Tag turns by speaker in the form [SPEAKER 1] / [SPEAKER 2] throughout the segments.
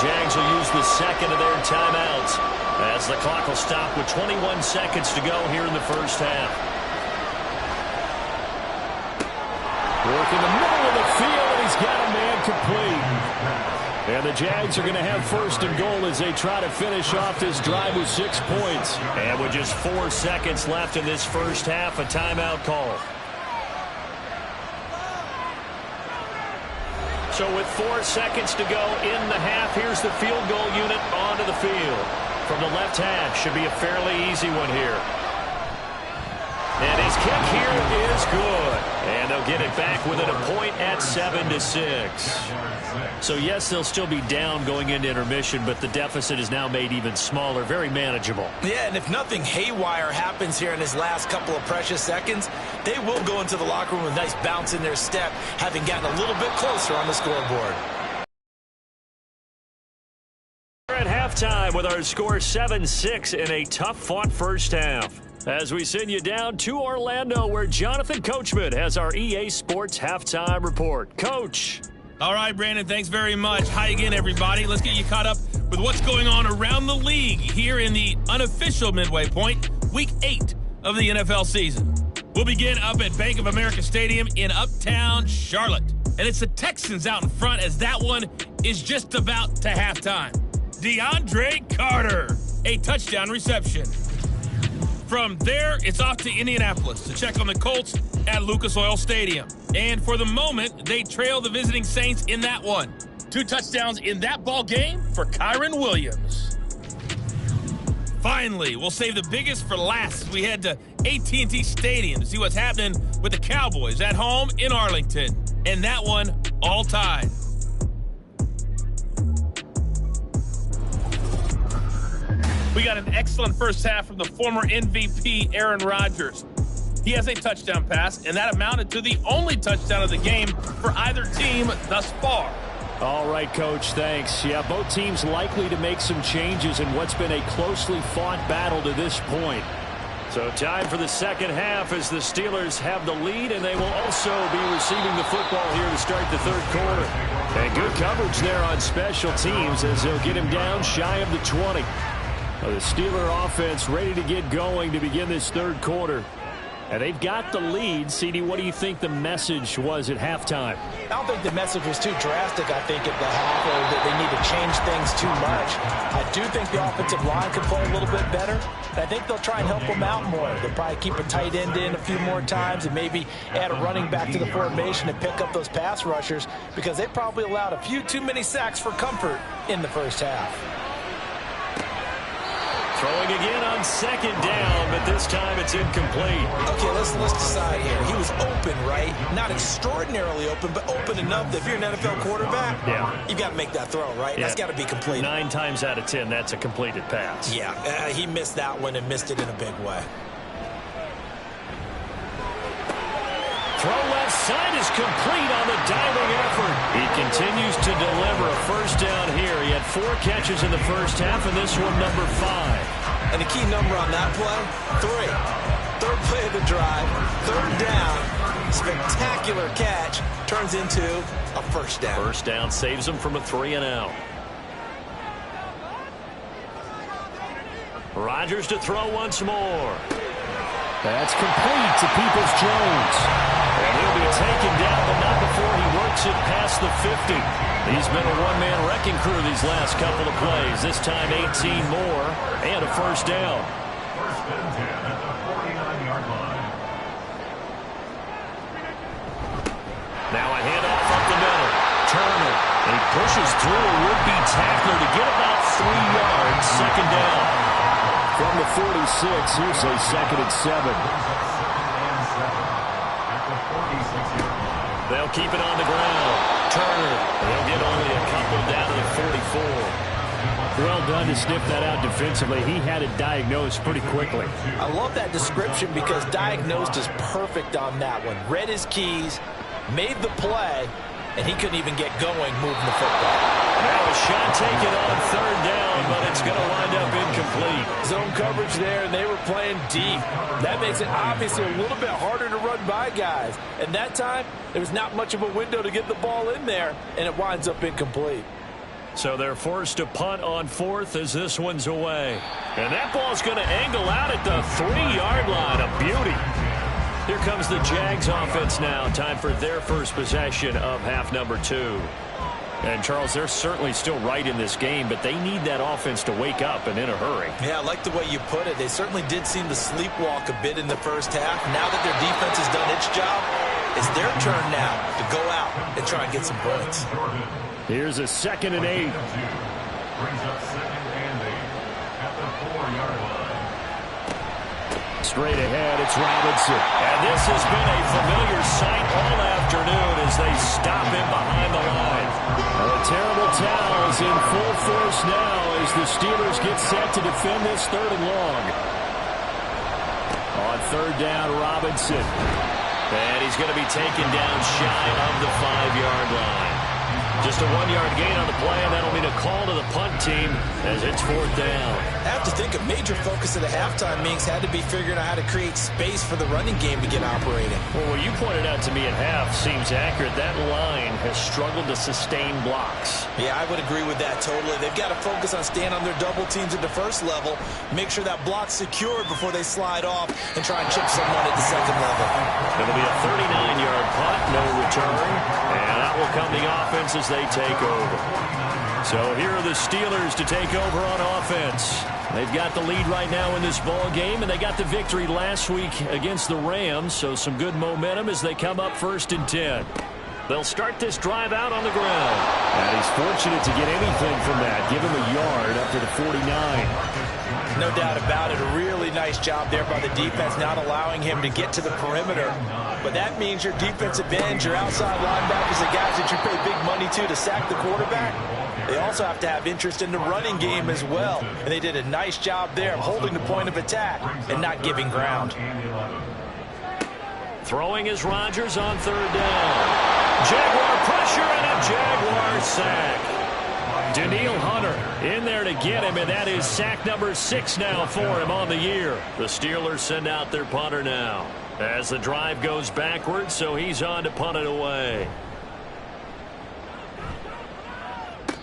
[SPEAKER 1] Jags will use the second of their timeouts as the clock will stop with 21 seconds to go here in the first half. Work in the middle of the field, and he's got a man complete. And the Jags are going to have first and goal as they try to finish off this drive with 6 points. And with just 4 seconds left in this first half, a timeout call. So with 4 seconds to go in the half, here's the field goal unit onto the field. From the left half, should be a fairly easy one here. And his kick here is good. And they'll get it back within a point at 7-6. So yes, they'll still be down going into intermission, but the deficit is now made even smaller, very manageable.
[SPEAKER 2] Yeah, and if nothing haywire happens here in his last couple of precious seconds, they will go into the locker room with a nice bounce in their step, having gotten a little bit closer on the scoreboard.
[SPEAKER 1] We're at halftime with our score 7-6 in a tough-fought first half. As we send you down to Orlando, where Jonathan Coachman has our EA Sports Halftime Report. Coach.
[SPEAKER 3] All right, Brandon, thanks very much. Hi again, everybody. Let's get you caught up with what's going on around the league here in the unofficial midway point, Week 8 of the NFL season. We'll begin up at Bank of America Stadium in Uptown Charlotte. And it's the Texans out in front as that one is just about to halftime. DeAndre Carter, a touchdown reception. From there, it's off to Indianapolis to check on the Colts at Lucas Oil Stadium. And for the moment, they trail the visiting Saints in that one. 2 touchdowns in that ball game for Kyren Williams. Finally, we'll save the biggest for last as we head to AT&T Stadium to see what's happening with the Cowboys at home in Arlington. And that one all tied. We got an excellent first half from the former MVP, Aaron Rodgers. He has a touchdown pass, and that amounted to the only touchdown of the game for either team thus far.
[SPEAKER 1] All right, Coach, thanks. Yeah, both teams likely to make some changes in what's been a closely fought battle to this point. So time for the second half as the Steelers have the lead, and they will also be receiving the football here to start the third quarter. And good coverage there on special teams as they'll get him down shy of the 20. The Steeler offense ready to get going to begin this third quarter. And they've got the lead. CD, what do you think the message was at halftime?
[SPEAKER 2] I don't think the message was too drastic, I think, at the half, or that they need to change things too much. I do think the offensive line could play a little bit better. I think they'll try and help them out more. They'll probably keep a tight end in a few more times and maybe add a running back to the formation and pick up those pass rushers because they probably allowed a few too many sacks for comfort in the first half.
[SPEAKER 1] Throwing again on second down, but this time it's incomplete.
[SPEAKER 2] Okay, let's decide here. He was open, right? Not extraordinarily open, but open enough that if you're an NFL quarterback, you've got to make that throw, right? Yeah. That's got to be complete.
[SPEAKER 1] 9 times out of 10, that's a completed pass.
[SPEAKER 2] Yeah, he missed that one and missed it in a big way.
[SPEAKER 1] Throw left side is complete on the diving effort. He continues to deliver a first down here. He had 4 catches in the first half, and this one number 5.
[SPEAKER 2] And the key number on that play, 3. Third play of the drive, third down, spectacular catch, turns into a first down.
[SPEAKER 1] First down saves him from a 3-and-out. Rodgers to throw once more. That's complete to Peoples-Jones. And he'll be taken down, but not before he works it past the 50. He's been a one-man wrecking crew these last couple of plays. This time 18 more and a first down. Now a handoff up the middle. Turner. And he pushes through a would-be tackler to get about 3 yards. Second down. From the 46, here's a 2nd and 7. They'll keep it on the ground. Turner, they'll get only a couple down to the 44. Well done to sniff that out defensively. He had it diagnosed pretty quickly.
[SPEAKER 2] I love that description because diagnosed is perfect on that one. Read his keys, made the play, and he couldn't even get going moving the football.
[SPEAKER 1] Now a shot taken on third down, but it's going to wind up incomplete.
[SPEAKER 2] Zone coverage there, and they were playing deep. That makes it obviously a little bit harder to run by guys. And that time, there was not much of a window to get the ball in there, and it winds up incomplete.
[SPEAKER 1] So they're forced to punt on 4th as this one's away. And that ball's going to angle out at the 3-yard line. A beauty. Here comes the Jags offense now. Time for their first possession of half number 2. And, Charles, they're certainly still right in this game, but they need that offense to wake up and in a hurry.
[SPEAKER 2] Yeah, I like the way you put it. They certainly did seem to sleepwalk a bit in the first half. Now that their defense has done its job, it's their turn now to go out and try and get some points.
[SPEAKER 1] Here's a 2nd and 8.
[SPEAKER 4] Brings up 2nd and 8 at the 4-yard line.
[SPEAKER 1] Straight ahead, it's Robinson. And this has been a familiar sight all afternoon as they stop him behind the line. A terrible towel is in full force now as the Steelers get set to defend this 3rd and long. On 3rd down, Robinson. And he's going to be taken down shy of the 5-yard line. Just a 1-yard gain on the play, and that'll mean a call to the punt team as it's 4th down.
[SPEAKER 2] I have to think a major focus of the halftime meetings had to be figuring out how to create space for the running game to get operating.
[SPEAKER 1] Well, what you pointed out to me at half seems accurate. That line has struggled to sustain blocks.
[SPEAKER 2] Yeah, I would agree with that totally. They've got to focus on staying on their double teams at the first level, make sure that block's secured before they slide off and try and chip someone at the 2nd level.
[SPEAKER 1] It'll be a 39-yard punt, no return, and that will come the offense as they take over. So here are the Steelers to take over on offense. They've got the lead right now in this ball game, and they got the victory last week against the Rams, so some good momentum as they come up 1st and 10. They'll start this drive out on the ground. And he's fortunate to get anything from that. Give him a yard up to the 49.
[SPEAKER 2] No doubt about it. A really nice job there by the defense, not allowing him to get to the perimeter. But that means your defensive ends, your outside linebackers, the guys that you pay big money to sack the quarterback, they also have to have interest in the running game as well. And they did a nice job there of holding the point of attack and not giving ground.
[SPEAKER 1] Throwing is Rodgers on 3rd down. Jaguar pressure and a Jaguar sack. Danielle Hunter in there to get him, and that is sack number 6 now for him on the year. The Steelers send out their punter now as the drive goes backwards, so he's on to punt it away.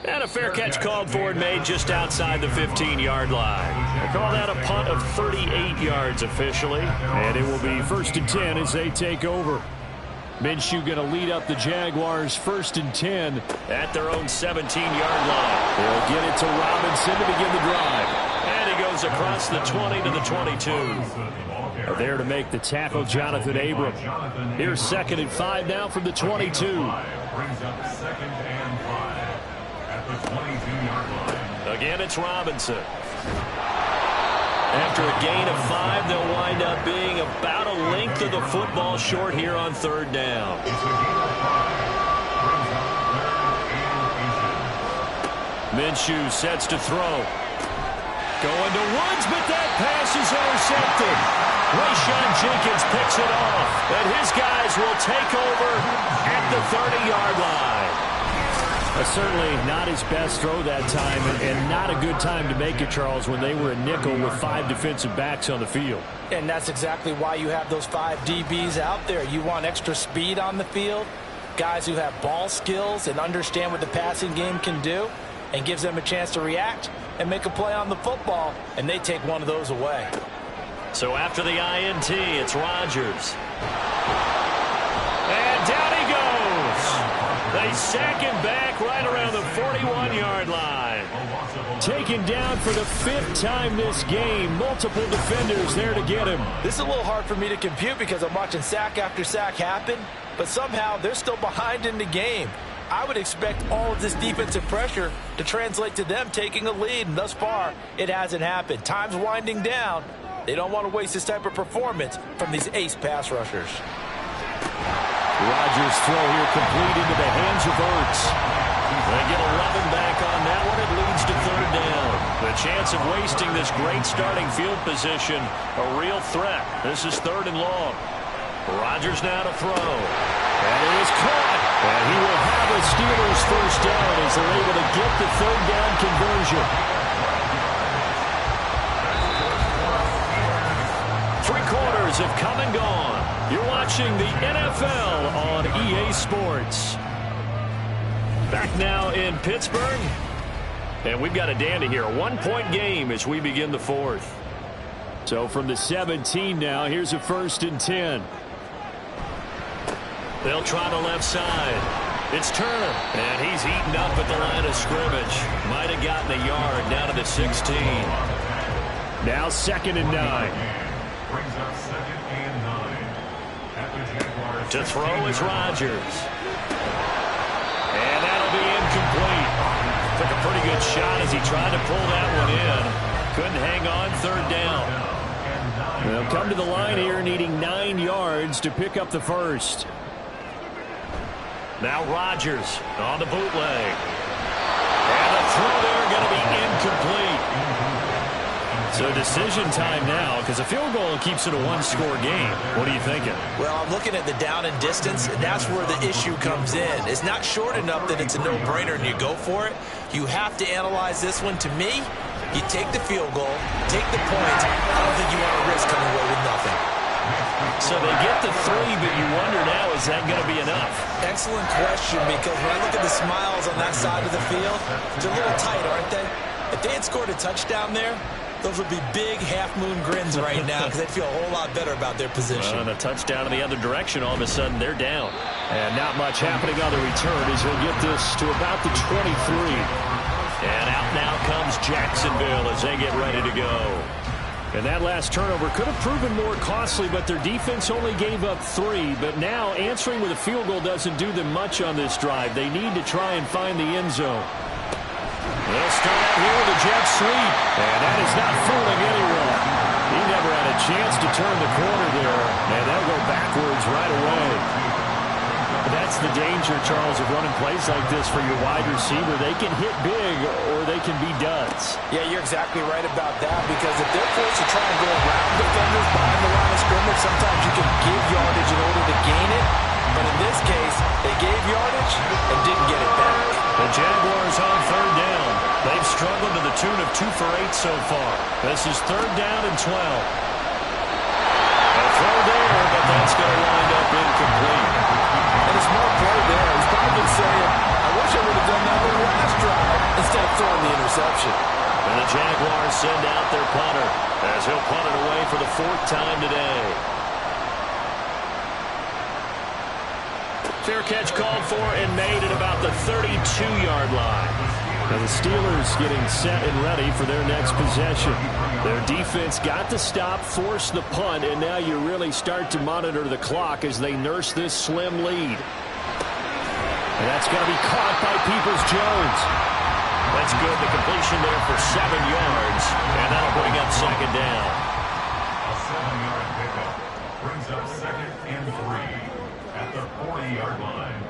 [SPEAKER 1] And a fair catch called for and made just outside the 15-yard line. They call that a punt of 38 yards officially, and it will be 1st and 10 as they take over. Minshew going to lead up the Jaguars 1st and 10 at their own 17-yard line. They'll get it to Robinson to begin the drive. And he goes across the 20 to the 22. There to make the tackle, Jonathan Abram. Here's 2nd and 5 now from the 22.
[SPEAKER 4] Brings up 2nd and 5 at the 22-yard line.
[SPEAKER 1] Again, it's Robinson. After a gain of 5, they'll wind up being about a length of the football short here on 3rd down. Minshew sets to throw. Going to Woods, but that pass is intercepted. Rayshon Jenkins picks it off, and his guys will take over at the 30-yard line. Certainly not his best throw that time, and not a good time to make it, Charles, when they were a nickel with 5 defensive backs on the field.
[SPEAKER 2] And that's exactly why you have those 5 DBs out there. You want extra speed on the field, guys who have ball skills and understand what the passing game can do, and gives them a chance to react and make a play on the football, and they take one of those away.
[SPEAKER 1] So after the INT, it's Rodgers. And down he goes. They sack him back right around the 41-yard line. Taken down for the 5th time this game. Multiple defenders there to get him.
[SPEAKER 2] This is a little hard for me to compute because I'm watching sack after sack happen, but somehow they're still behind in the game. I would expect all of this defensive pressure to translate to them taking a lead, and thus far, it hasn't happened. Time's winding down. They don't want to waste this type of performance from these ace pass rushers.
[SPEAKER 1] Rodgers' throw here complete into the hands of Ertz. They get 11 back on that one. It leads to 3rd down. The chance of wasting this great starting field position, a real threat. This is 3rd and long. Rodgers now to throw. And it is caught. And he will have a Steelers 1st down as they're able to get the 3rd down conversion. 3 quarters have come and gone. You're watching the NFL on EA Sports. Back now in Pittsburgh. And we've got a dandy here. A 1-point game as we begin the fourth. So from the 17 now, here's a 1st and 10. They'll try the left side. It's Turner, and he's eaten up at the line of scrimmage. Might have gotten a yard down to the 16. Now 2nd and 9.
[SPEAKER 4] Brings up 2nd and 9. At the Jaguars.
[SPEAKER 1] To throw is Rodgers. And that'll be incomplete. Took a pretty good shot as he tried to pull that one in. Couldn't hang on, 3rd down. They'll come to the line here needing 9 yards to pick up the first. Now Rodgers on the bootleg. And the throw there going to be incomplete. So decision time now because a field goal keeps it a 1-score game. What are you thinking?
[SPEAKER 2] Well, I'm looking at the down and distance, and that's where the issue comes in. It's not short enough that it's a no-brainer and you go for it. You have to analyze this one. To me, you take the field goal, take the points. I don't think you want to risk coming away with nothing.
[SPEAKER 1] So they get the 3, but you wonder now, is that going to be enough?
[SPEAKER 2] Excellent question, because when I look at the smiles on that side of the field, they're a little tight, aren't they? If they had scored a touchdown there, those would be big half-moon grins right now because they'd feel a whole lot better about their position.
[SPEAKER 1] And a touchdown in the other direction, all of a sudden they're down. And not much happening on the return as he'll get this to about the 23. And out now comes Jacksonville as they get ready to go. And that last turnover could have proven more costly, but their defense only gave up 3. But now answering with a field goal doesn't do them much on this drive. They need to try and find the end zone. They'll start out here with a jet sweep. And that is not fooling anyone. He never had a chance to turn the corner there. And they'll go backwards right away. That's the danger, Charles, of running plays like this for your wide receiver. They can hit big or they can be duds.
[SPEAKER 2] Yeah, you're exactly right about that, because if they're forced to try and go around defenders behind the line of scrimmage, sometimes you can give yardage in order to gain it. But in this case, they gave yardage and didn't get it back.
[SPEAKER 1] The Jaguars on 3rd down. They've struggled to the tune of 2 for 8 so far. This is 3rd down and 12. A throw there, but that's going to wind up incomplete.
[SPEAKER 2] And a smart play there. He's probably saying, I wish I would have done that on the last drive instead of throwing the interception.
[SPEAKER 1] And the Jaguars send out their punter as he'll punt it away for the 4th time today. Fair catch called for and made at about the 32-yard line. Now the Steelers getting set and ready for their next possession. Their defense got the stop, forced the punt, and now you really start to monitor the clock as they nurse this slim lead. And that's going to be caught by Peoples-Jones. That's good. The completion there for 7 yards, and that'll bring up 2nd down.
[SPEAKER 4] A 7-yard pickup brings up 2nd and 3 at the 40-yard line.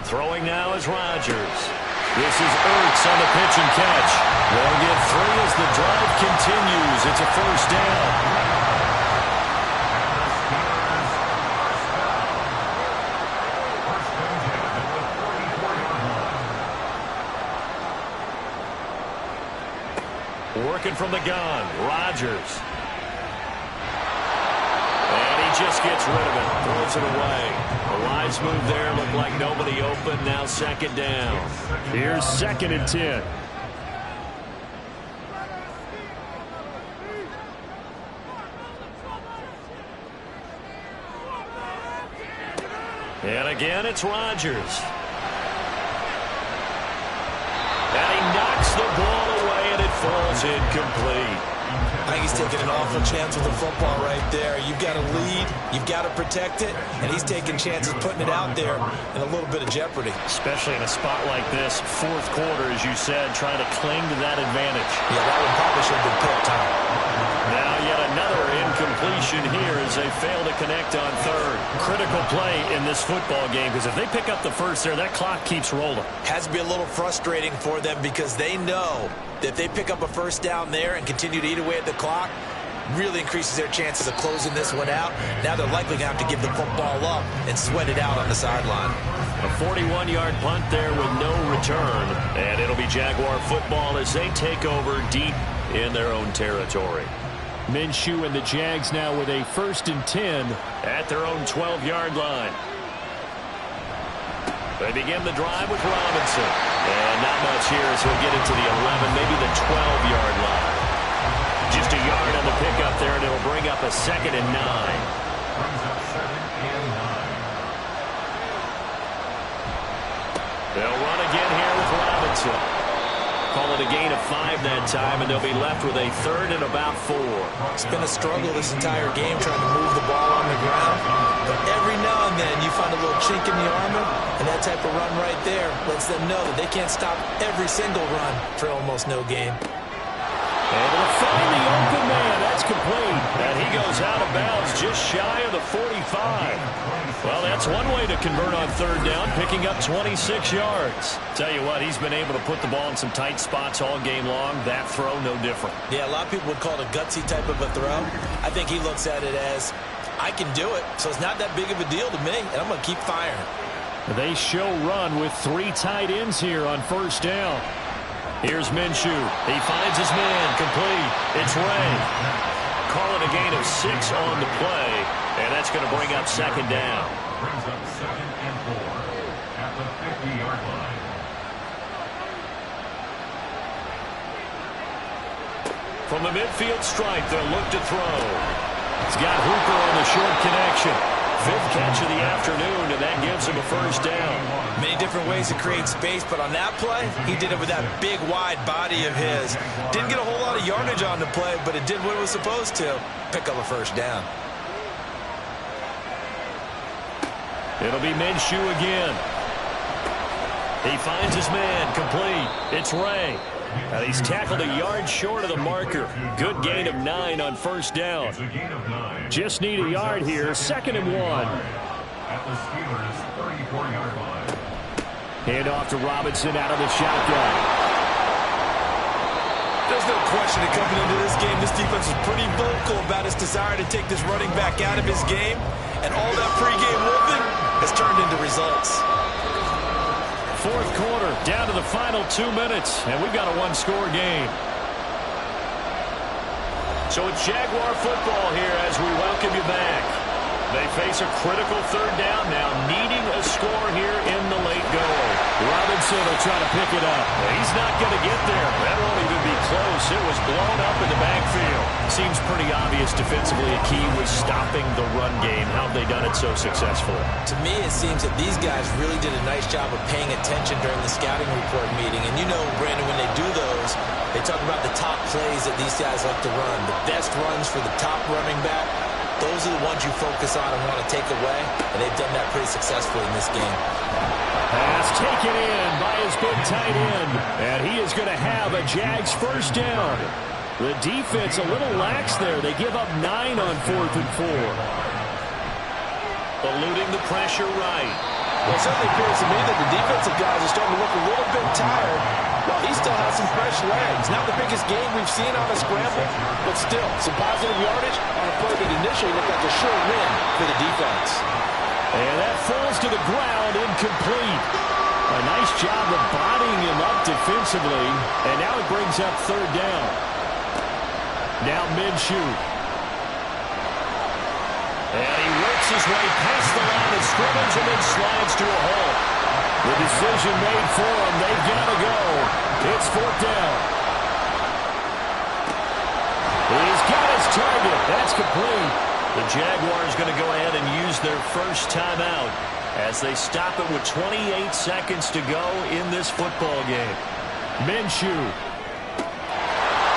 [SPEAKER 1] Throwing now is Rodgers. This is Ertz on the pitch and catch. They'll get 3 as the drive continues. It's a 1st down. Working from the gun, Rodgers. And he just gets rid of it, throws it away. The wise move there, looked like nobody open, now 2nd down. Here's 2nd and 10. And again, it's Rodgers. And he knocks the ball away, and it falls incomplete.
[SPEAKER 2] I think he's taking an awful chance with the football right there. You've got to lead, you've got to protect it, and he's taking chances putting it out there in a little bit of jeopardy.
[SPEAKER 1] Especially in a spot like this, 4th quarter, as you said, trying to cling to that advantage.
[SPEAKER 2] Yeah, that one probably should have been picked, Tom.
[SPEAKER 1] Now yet another incompletion here as they fail to connect on 3rd. Critical play in this football game, because if they pick up the first there, that clock keeps rolling.
[SPEAKER 2] Has to be a little frustrating for them because they know that if they pick up a 1st down there and continue to eat away at the clock, really increases their chances of closing this one out. Now they're likely going to have to give the football up and sweat it out on the sideline.
[SPEAKER 1] A 41-yard punt there with no return, and it'll be Jaguar football as they take over deep in their own territory. Minshew and the Jags now with a 1st and 10 at their own 12-yard line. They begin the drive with Robinson. And not much here as he'll get it to the 11, maybe the 12-yard line. Just a yard on the pickup there, and it'll bring up a 2nd and 9.
[SPEAKER 4] Brings up 2nd and 9.
[SPEAKER 1] They'll run again here with Robinson. Call it a gain of 5 that time, and they'll be left with a 3rd and about 4.
[SPEAKER 2] It's been a struggle this entire game trying to move the ball on the ground. But every now and then you find a little chink in the armor, and that type of run right there lets them know that they can't stop every single run for almost no gain.
[SPEAKER 1] Able to find the open man. That's complete. And he goes out of bounds just shy of the 45. Well, that's one way to convert on 3rd down, picking up 26 yards. Tell you what, he's been able to put the ball in some tight spots all game long. That throw, no different.
[SPEAKER 2] Yeah, a lot of people would call it a gutsy type of a throw. I think he looks at it as, I can do it, so it's not that big of a deal to me, and I'm going to keep firing.
[SPEAKER 1] They show run with 3 tight ends here on 1st down. Here's Minshew. He finds his man. Complete. It's Ray. Call it a gain of 6 on the play, and that's going to bring up 2nd down.
[SPEAKER 4] Brings up 2nd and 4 at the 50-yard line.
[SPEAKER 1] From the midfield stripe, they'll look to throw. He's got Hooper on the short connection. 5th catch of the afternoon, and that gives him a 1st down.
[SPEAKER 2] Many different ways to create space, but on that play, he did it with that big, wide body of his. Didn't get a whole lot of yardage on the play, but it did what it was supposed to. Pick up a 1st down.
[SPEAKER 1] It'll be Minshew again. He finds his man. Complete. It's Ray. He's tackled a yard short of the marker. Good gain of 9 on 1st down.
[SPEAKER 4] It's a gain of 9.
[SPEAKER 1] Just need a yard here. 2nd and 1.
[SPEAKER 4] At the Steelers' 34-yard line.
[SPEAKER 1] Hand off to Robinson out of the shotgun.
[SPEAKER 2] There's no question that coming into this game, this defense is pretty vocal about its desire to take this running back out of his game. And all that pregame whooping has turned into results.
[SPEAKER 1] 4th quarter, down to the final 2 minutes, and we've got a 1-score game. So it's Jaguar football here as we welcome you back. They face a critical 3rd down now, needing a score here in the late goal. Robinson will try to pick it up. He's not going to get there. That won't even be close. It was blown up in the backfield. Seems pretty obvious defensively a key was stopping the run game. How have they done it so successfully?
[SPEAKER 2] To me, it seems that these guys really did a nice job of paying attention during the scouting report meeting. And you know, Brandon, when they do those, they talk about the top plays that these guys like to run. The best runs for the top running back. Those are the ones you focus on and want to take away, and they've done that pretty successfully in this game.
[SPEAKER 1] Pass taken in by his big tight end, and he is going to have a Jags 1st down. The defense a little lax there. They give up 9 on 4th and 4. Eluding the pressure right.
[SPEAKER 2] Well, it certainly appears to me that the defensive guys are starting to look a little bit tired. Well, he still has some fresh legs. Not the biggest game we've seen on a scramble, but still, some positive yardage on a play that initially looked like a sure win for the defense.
[SPEAKER 1] And that falls to the ground, incomplete. A nice job of bodying him up defensively, and now it brings up 3rd down. Now Minshew. And he works his way past the line of scrimmage and then slides to a hole. The decision made for him. They've got to go. It's 4th down. He's got his target. That's complete. The Jaguars going to go ahead and use their 1st timeout as they stop it with 28 seconds to go in this football game. Minshew.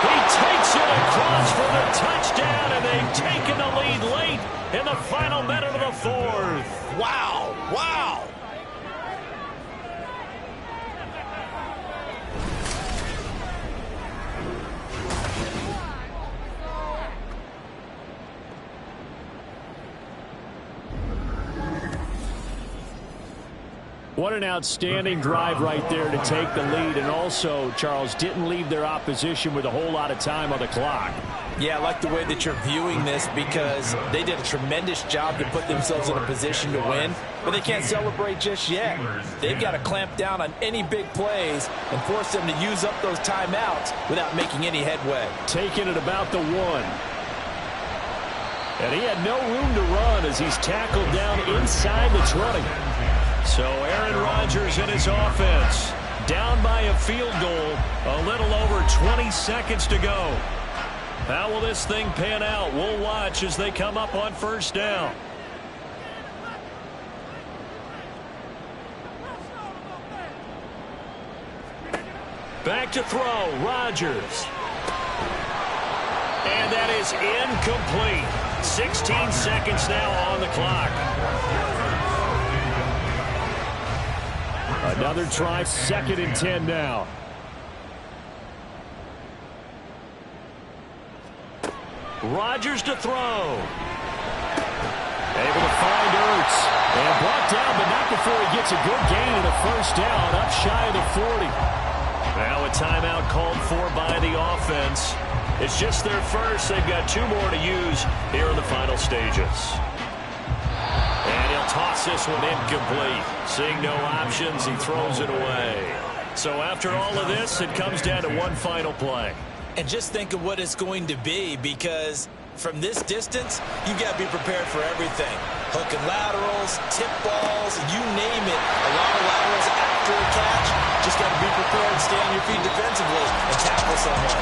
[SPEAKER 1] He takes it across for the touchdown, and they've taken the lead late in the final minute of the 4th.
[SPEAKER 2] Wow. Wow.
[SPEAKER 1] What an outstanding drive right there to take the lead, and also, Charles, didn't leave their opposition with a whole lot of time on the clock.
[SPEAKER 2] Yeah, I like the way that you're viewing this because they did a tremendous job to put themselves in a position to win, but they can't celebrate just yet. They've got to clamp down on any big plays and force them to use up those timeouts without making any headway.
[SPEAKER 1] Taking it about the 1. And he had no room to run as he's tackled down inside the 20. So Aaron Rodgers and his offense down by a field goal. A little over 20 seconds to go. How will this thing pan out? We'll watch as they come up on first down. Back to throw, Rodgers. And that is incomplete. 16 seconds now on the clock. Another try, 2nd and 10 now. Rodgers to throw. Able to find Ertz. And brought down, but not before he gets a good gain and a first down, up shy of the 40. Now a timeout called for by the offense. It's just their first. They've got 2 more to use here in the final stages. And he'll toss this one incomplete. Seeing no options, he throws it away. So after all of this, it comes down to one final play.
[SPEAKER 2] And just think of what it's going to be, because from this distance, you've got to be prepared for everything. Hook and laterals, tip balls, you name it. A lot of laterals after a catch. Just got to be prepared, stay on your feet defensively, and tackle someone.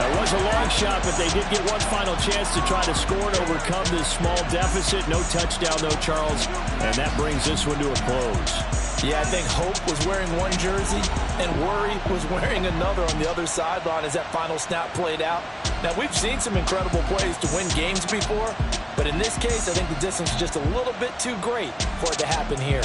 [SPEAKER 1] That was a long shot, but they did get one final chance to try to score and overcome this small deficit. No touchdown, though, Charles, and that brings this one to a close.
[SPEAKER 2] Yeah, I think Hope was wearing one jersey and Worry was wearing another on the other sideline as that final snap played out. Now, we've seen some incredible plays to win games before, but in this case, I think the distance is just a little bit too great for it to happen here.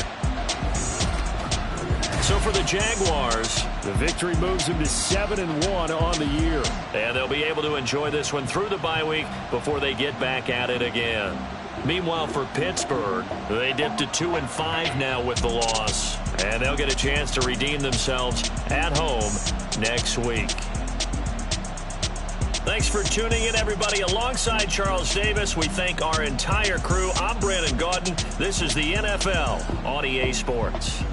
[SPEAKER 1] So for the Jaguars, the victory moves them to 7-1 on the year. And they'll be able to enjoy this one through the bye week before they get back at it again. Meanwhile, for Pittsburgh, they dipped to 2-5 now with the loss. And they'll get a chance to redeem themselves at home next week. Thanks for tuning in, everybody. Alongside Charles Davis, we thank our entire crew. I'm Brandon Gaudin. This is the NFL on EA Sports.